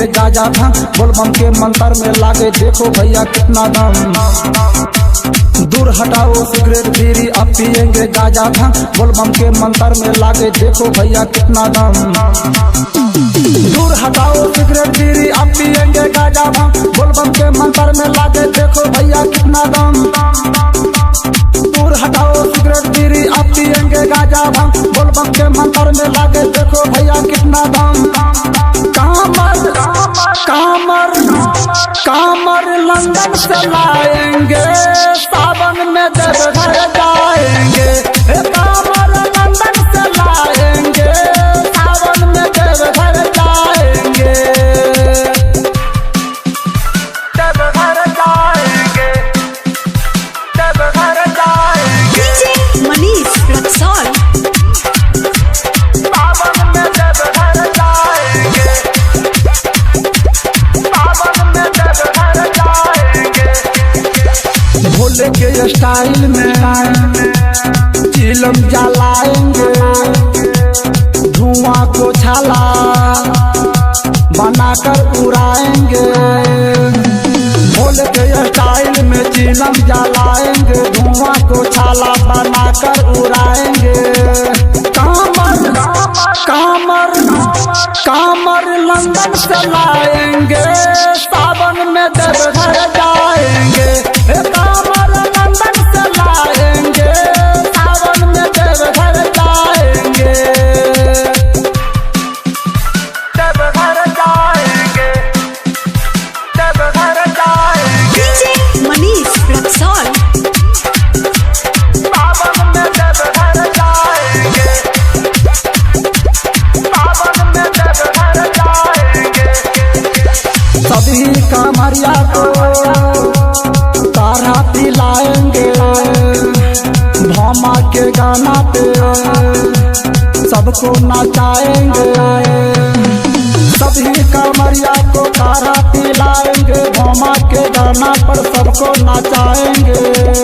पियेंगे गाजा भांग, बोलबम के मंत्र में लागे देखो भैया कितना दम। दूर हटाओ सिगरेट बीड़ी, अब पियेंगे गाजा भांग, बोलबम के मंत्र में लागे देखो भैया कितना दम। दूर हटाओ सिगरेट बीड़ी, अब पियेंगे गाजा भांग, बोलबम के मंत्र में लागे देखो भैया कितना दम। दूर हटाओ सिगरेट बीड़ी, अब पियेंगे गाजा भांग, बोलबम के मंत्र में लागे देखो भैया कितना दम। कामर कामर कामर लंदन से लाएंगे, सावन में देवघर जाएंगे। कामर लंदन से लाएंगे, सावन में देवघर जाएंगे। देवघर जाएंगे, देवघर जाएंगे। DJ मनीष रक्सौल। सावन में देवघर जाएंगे, सावन में देवघर जाएंगे। भोले के स्टाइल में चिलम जलाएंगे, धुआं को छाला बनाकर उड़ाएंगे। भोले के स्टाइल में चिलम जलाएंगे, धुआं को छाला बनाकर उड़ाएंगे। कामर कामर कामर लंदन से लाएंगे, सावन में देवघर जाएंगे। कामर लंदन से लाएंगे, सावन में देवघर जाएंगे। देवघर जाएंगे, देवघर जाएंगे। DJ मनीष रक्सौल। सावन में देवघर जाएंगे, सावन में देवघर जाएंगे। सभी कांवरिया को तारा पिलाएंगे, भामा के गाना पे सबको नचाएंगे। सभी कांवरिया को तारा पिलाएंगे, भामा के गाना पर सबको नचाएंगे।